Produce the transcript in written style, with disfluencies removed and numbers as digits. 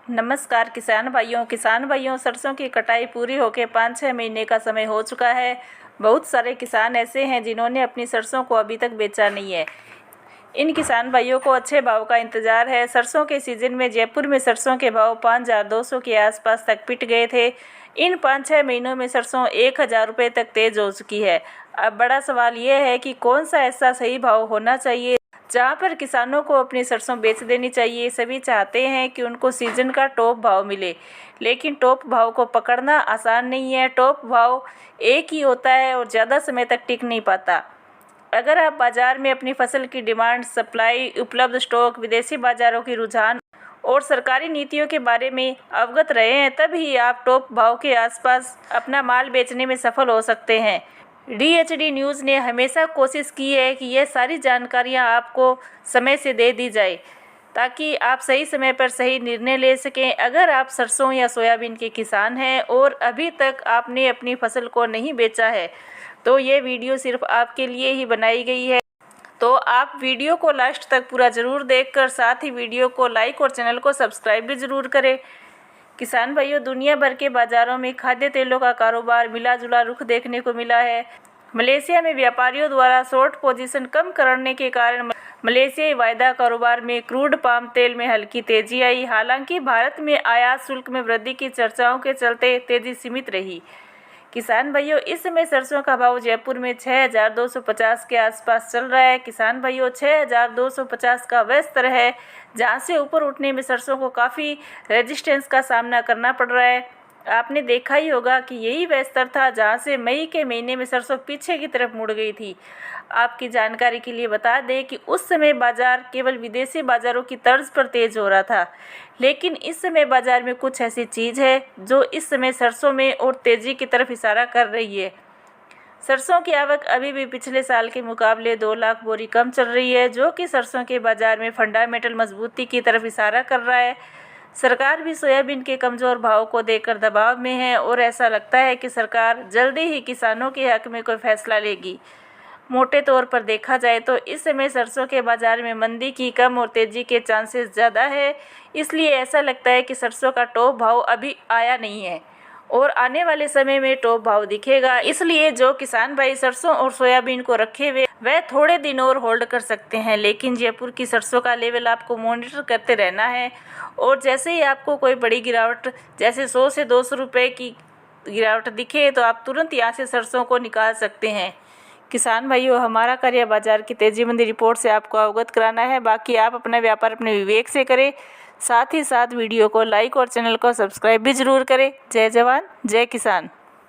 नमस्कार किसान भाइयों सरसों की कटाई पूरी होकर 5-6 महीने का समय हो चुका है। बहुत सारे किसान ऐसे हैं जिन्होंने अपनी सरसों को अभी तक बेचा नहीं है। इन किसान भाइयों को अच्छे भाव का इंतज़ार है। सरसों के सीज़न में जयपुर में सरसों के भाव 5200 के आसपास तक पिट गए थे। इन 5-6 महीनों में सरसों 1000 रुपये तक तेज़ हो चुकी है। अब बड़ा सवाल ये है कि कौन सा ऐसा सही भाव होना चाहिए जहां पर किसानों को अपनी सरसों बेच देनी चाहिए। सभी चाहते हैं कि उनको सीज़न का टॉप भाव मिले, लेकिन टॉप भाव को पकड़ना आसान नहीं है। टॉप भाव एक ही होता है और ज़्यादा समय तक टिक नहीं पाता। अगर आप बाज़ार में अपनी फसल की डिमांड, सप्लाई, उपलब्ध स्टॉक, विदेशी बाज़ारों की रुझान और सरकारी नीतियों के बारे में अवगत रहे हैं, तब ही आप टॉप भाव के आसपास अपना माल बेचने में सफल हो सकते हैं। DHD न्यूज़ ने हमेशा कोशिश की है कि ये सारी जानकारियां आपको समय से दे दी जाए ताकि आप सही समय पर सही निर्णय ले सकें। अगर आप सरसों या सोयाबीन के किसान हैं और अभी तक आपने अपनी फसल को नहीं बेचा है, तो ये वीडियो सिर्फ आपके लिए ही बनाई गई है। तो आप वीडियो को लास्ट तक पूरा ज़रूर देखकर साथ ही वीडियो को लाइक और चैनल को सब्सक्राइब भी ज़रूर करें। किसान भाइयों, दुनिया भर के बाज़ारों में खाद्य तेलों का कारोबार मिला जुला रुख देखने को मिला है। मलेशिया में व्यापारियों द्वारा शॉर्ट पोजीशन कम करने के कारण मलेशियाई वायदा कारोबार में क्रूड पाम तेल में हल्की तेजी आई। हालांकि भारत में आयात शुल्क में वृद्धि की चर्चाओं के चलते तेजी सीमित रही। किसान भाइयों, इस समय सरसों का भाव जयपुर में 6250 के आसपास चल रहा है। किसान भाइयों, 6250 का वह स्तर है जहां से ऊपर उठने में सरसों को काफ़ी रेजिस्टेंस का सामना करना पड़ रहा है। आपने देखा ही होगा कि यही वह स्तर था जहां से मई के महीने में सरसों पीछे की तरफ मुड़ गई थी। आपकी जानकारी के लिए बता दें कि उस समय बाजार केवल विदेशी बाज़ारों की तर्ज पर तेज हो रहा था, लेकिन इस समय बाज़ार में कुछ ऐसी चीज़ है जो इस समय सरसों में और तेज़ी की तरफ इशारा कर रही है। सरसों की आवक अभी भी पिछले साल के मुकाबले 2 लाख बोरी कम चल रही है, जो कि सरसों के बाज़ार में फंडामेंटल मजबूती की तरफ इशारा कर रहा है। सरकार भी सोयाबीन के कमज़ोर भाव को देखकर दबाव में है और ऐसा लगता है कि सरकार जल्दी ही किसानों के हक में कोई फैसला लेगी। मोटे तौर पर देखा जाए तो इस समय सरसों के बाज़ार में मंदी की कम और तेज़ी के चांसेस ज़्यादा है। इसलिए ऐसा लगता है कि सरसों का टॉप भाव अभी आया नहीं है और आने वाले समय में टॉप भाव दिखेगा। इसलिए जो किसान भाई सरसों और सोयाबीन को रखे हुए वह थोड़े दिन और होल्ड कर सकते हैं, लेकिन जयपुर की सरसों का लेवल आपको मॉनिटर करते रहना है और जैसे ही आपको कोई बड़ी गिरावट जैसे 100 से 200 रुपये की गिरावट दिखे तो आप तुरंत यहाँ से सरसों को निकाल सकते हैं। किसान भाइयों, हमारा कार्य बाजार की तेजी मंदी रिपोर्ट से आपको अवगत कराना है। बाकी आप अपना व्यापार अपने विवेक से करें। साथ ही साथ वीडियो को लाइक और चैनल को सब्सक्राइब भी ज़रूर करें। जय जवान जय किसान।